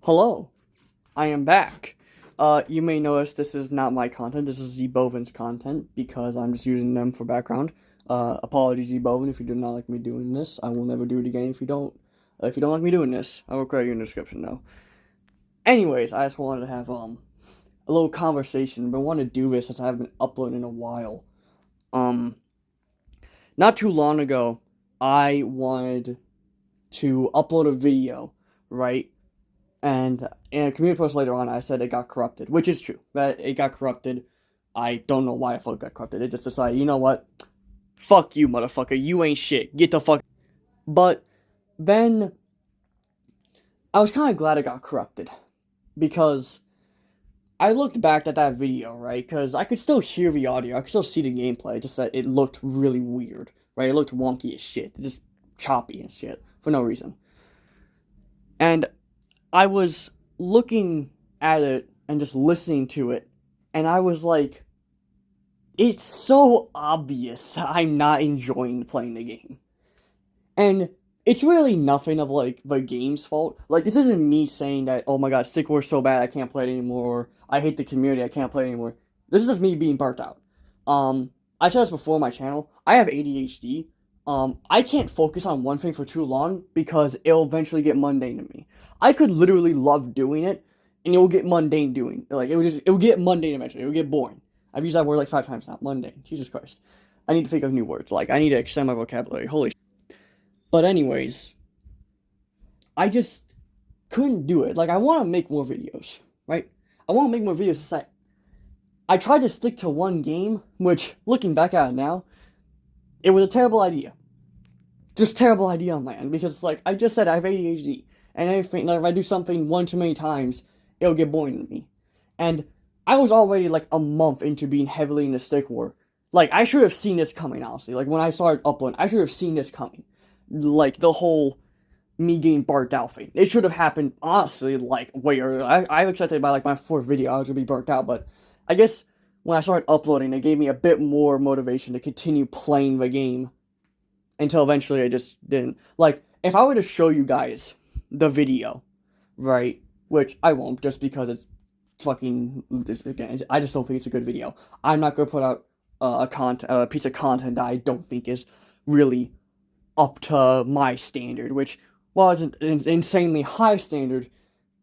Hello, I am back. You may notice this is not my content. This is Zboven's content because I'm just using them for background. Apologies, Zboven, if you do not like me doing this. I will never do it again. If you don't like me doing this, I will credit you in the description though. Anyways, I just wanted to have a little conversation, but I want to do this since I haven't been uploading in a while. Um, Not too long ago, I wanted to upload a video, right? And in a community post later on, I said it got corrupted, which is true. That it got corrupted. I don't know why I thought it got corrupted. It just decided, you know what? Fuck you, motherfucker. You ain't shit. Get the fuck. But then I was kind of glad it got corrupted because I looked back at that video, right? Because I could still hear the audio. I could still see the gameplay. Just that it looked really weird, right? It looked wonky as shit. Just choppy and shit for no reason. And I was looking at it and just listening to it, and I was like, it's so obvious that I'm not enjoying playing the game. And it's really nothing of like the game's fault. Like, this isn't me saying that, oh my god, Stick War's so bad I can't play it anymore, or I hate the community, I can't play it anymore. This is just me being burnt out. I said this before on my channel, I have ADHD. I can't focus on one thing for too long because it'll eventually get mundane to me. I could literally love doing it, and it will get mundane doing. Like, it will get mundane eventually. It will get boring. I've used that word like 5 times now. Mundane. Jesus Christ. I need to think of new words. Like, I need to extend my vocabulary. Holy. But anyways, I just couldn't do it. Like, I want to make more videos, right? I want to make more videos. It's like, I tried to stick to one game, which, looking back at it now, it was a terrible idea. Just terrible idea on my end, because, like, I just said I have ADHD, and everything, like, if I do something one too many times, it'll get boring to me. And I was already, like, a month into being heavily into Stick War. Like, I should have seen this coming, honestly. Like, when I started uploading, I should have seen this coming. Like, the whole me getting burnt out thing. It should have happened, honestly, like, way earlier. I expected by, like, my 4th video I was gonna be burnt out, but I guess when I started uploading, it gave me a bit more motivation to continue playing the game until eventually I just didn't. Like, if I were to show you guys the video, right, which I won't just because it's fucking, again, I just don't think it's a good video. I'm not gonna put out a piece of content that I don't think is really up to my standard, which, while it's an insanely high standard,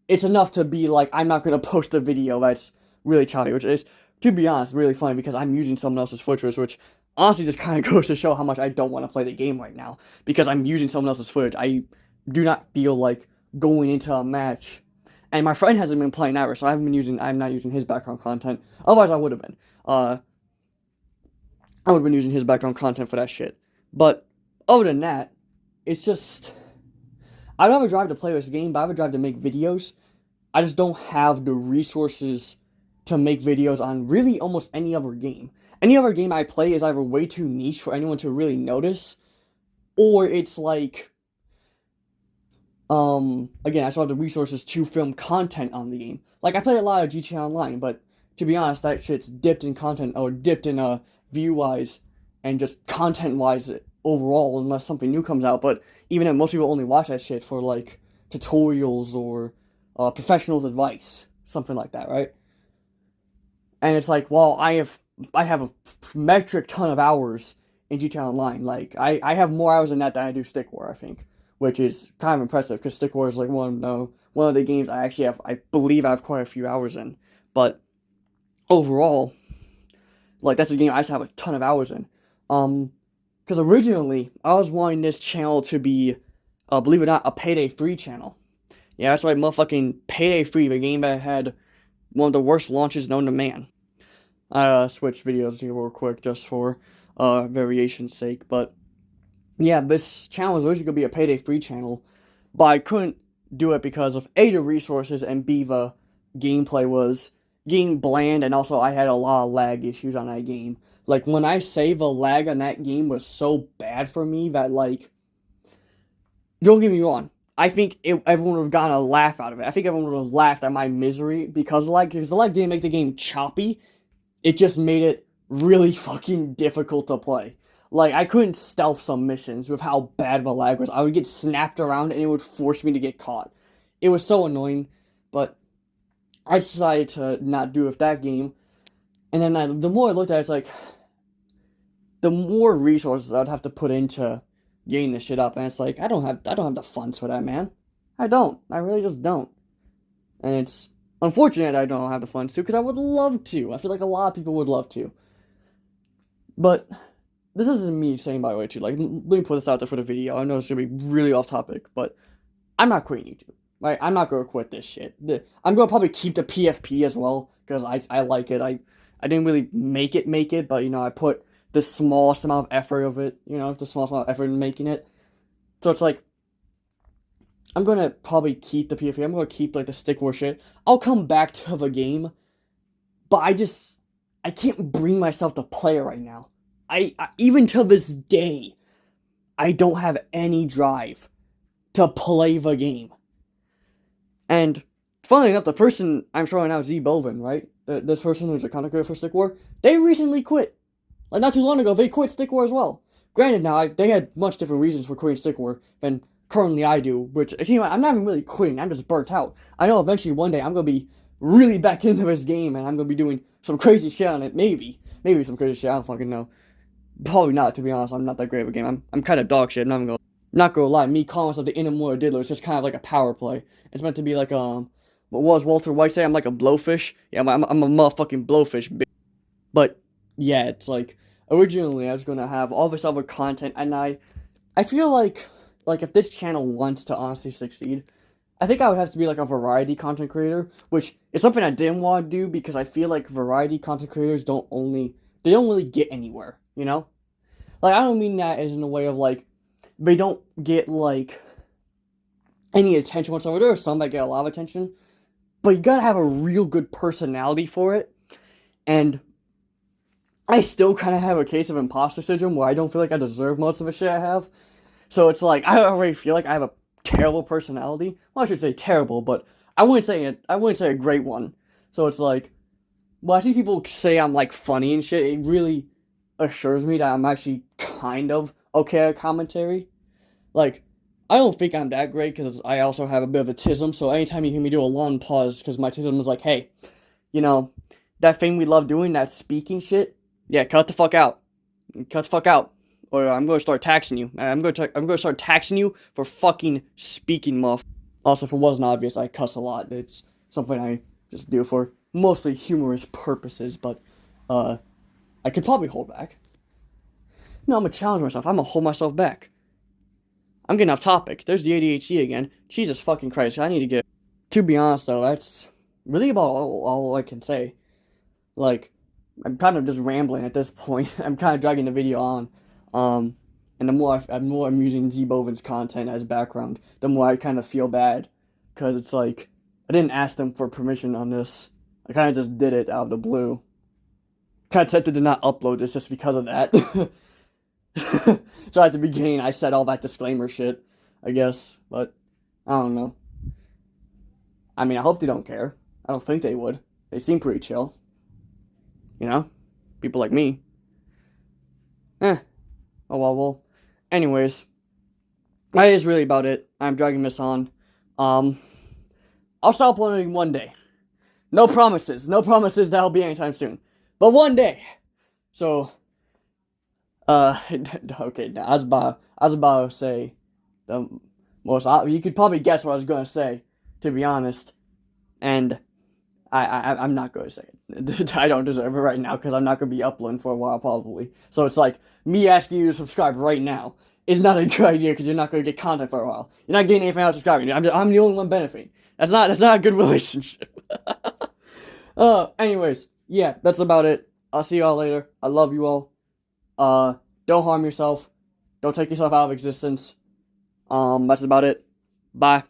it's enough to be like, I'm not gonna post a video that's really choppy, which is, to be honest, really funny because I'm using someone else's footage, which honestly just kind of goes to show how much I don't want to play the game right now because I'm using someone else's footage. I do not feel like going into a match, and my friend hasn't been playing ever, so I'm not using his background content. Otherwise, I would have been. I would have been using his background content for that shit. But other than that, it's just, I'd rather drive to play this game, but I would drive to make videos. I just don't have the resources to make videos on really almost any other game. Any other game I play is either way too niche for anyone to really notice, or it's like, again, I still have the resources to film content on the game. Like, I play a lot of GTA Online, but to be honest, that shit's dipped in content, or dipped in, view-wise, and just content-wise overall, unless something new comes out, but even then, most people only watch that shit for, like, tutorials or, professionals' advice, something like that, right? And it's like, well, I have a metric ton of hours in GTA Online. Like, I have more hours in that than I do Stick War, I think, which is kind of impressive because Stick War is like one of the games I actually have. I believe I have quite a few hours in, but overall, like, that's a game I just have a ton of hours in. Because originally I was wanting this channel to be, believe it or not, a Payday 3 channel. Yeah, that's right, motherfucking Payday 3, the game that had one of the worst launches known to man. I switched videos here real quick just for variation's sake, but yeah, this channel was originally going to be a Payday 3 channel, but I couldn't do it because of A, the resources, and B, the gameplay was getting bland, and also I had a lot of lag issues on that game. Like, when I say the lag on that game was so bad for me that, like, don't get me wrong, I think everyone would have gotten a laugh out of it. I think everyone would have laughed at my misery because the lag didn't make the game choppy. It just made it really fucking difficult to play. Like, I couldn't stealth some missions with how bad the lag was. I would get snapped around and it would force me to get caught. It was so annoying. but I decided to not do it with that game. And then the more I looked at it, it's like, the more resources I'd have to put into getting this shit up. And it's like, I don't have the funds for that, man. I don't. I really just don't. And it's unfortunate I don't have the funds to, because I would love to. I feel like a lot of people would love to. But this isn't me saying, by the way, too. Like, let me put this out there for the video. I know it's gonna be really off topic, but I'm not quitting YouTube. Right? I'm not gonna quit this shit. I'm gonna probably keep the PFP as well, because I like it. I didn't really make it, but I put the smallest amount of effort of it. The smallest amount of effort in making it. So it's like, I'm gonna probably keep the PFP. I'm gonna keep like the stick war shit. I'll come back to the game, but I can't bring myself to play it right now. I even to this day, I don't have any drive to play the game. And funnily enough, the person I'm showing out, Z Bovin, right? This person who's a content creator for Stick War, they recently quit. Like, not too long ago, they quit Stick War as well. Granted, now, they had much different reasons for quitting Stick War than currently I do, which, I'm not even really quitting, I'm just burnt out. I know eventually one day I'm gonna be really back into this game, and I'm gonna be doing some crazy shit on it, maybe some crazy shit, I don't fucking know. Probably not, to be honest, I'm not that great of a game, I'm kind of dog shit, not gonna lie, me calling myself the Inamura Diddler is just kind of like a power play. It's meant to be like, what was Walter White say? I'm like a blowfish? Yeah, I'm a motherfucking blowfish, bitch. But, yeah, it's like, originally I was gonna have all this other content, and I feel like if this channel wants to honestly succeed, I think I would have to be like a variety content creator, which is something I didn't want to do, because I feel like variety content creators don't really get anywhere, Like, I don't mean that as in a way of like, they don't get like any attention whatsoever. There are some that get a lot of attention, but you gotta have a real good personality for it. And I still kind of have a case of imposter syndrome where I don't feel like I deserve most of the shit I have. So it's like, I already feel like I have a terrible personality. Well, I should say terrible, but I wouldn't say a great one. So it's like, well, I see people say I'm like funny and shit, it really assures me that I'm actually kind of okay at commentary. Like, I don't think I'm that great, because I also have a bit of a tism, so anytime you hear me do a long pause, because my tism is like, hey, that thing we love doing, that speaking shit, yeah, cut the fuck out. Cut the fuck out. Or I'm going to start taxing you. I'm going to start taxing you for fucking speaking, muff. Also, if it wasn't obvious, I cuss a lot. It's something I just do for mostly humorous purposes, but, I could probably hold back. No, I'm gonna challenge myself. I'm gonna hold myself back. I'm getting off topic. There's the ADHD again. Jesus fucking Christ, I need to get... To be honest, though, that's really about all I can say. Like, I'm kind of just rambling at this point. I'm kind of dragging the video on. And the more I'm using Z Bovin's content as background, the more I kind of feel bad. Because it's like, I didn't ask them for permission on this. I kind of just did it out of the blue. Kind of tempted to not upload this just because of that. So at the beginning, I said all that disclaimer shit, I guess. But, I don't know. I mean, I hope they don't care. I don't think they would. They seem pretty chill. People like me. Oh well. Anyways, that is really about it. I'm dragging this on. I'll stop uploading one day. No promises that'll be anytime soon. But one day. So, okay, now, I was about to say the most, you could probably guess what I was going to say, to be honest. And I'm not going to say it. I don't deserve it right now, because I'm not going to be uploading for a while, probably. So it's like, me asking you to subscribe right now is not a good idea, because you're not going to get content for a while. You're not getting anything out of subscribing. I'm the only one benefiting. That's not a good relationship. Anyways, yeah, that's about it. I'll see y'all later. I love you all. Don't harm yourself. Don't take yourself out of existence. That's about it. Bye.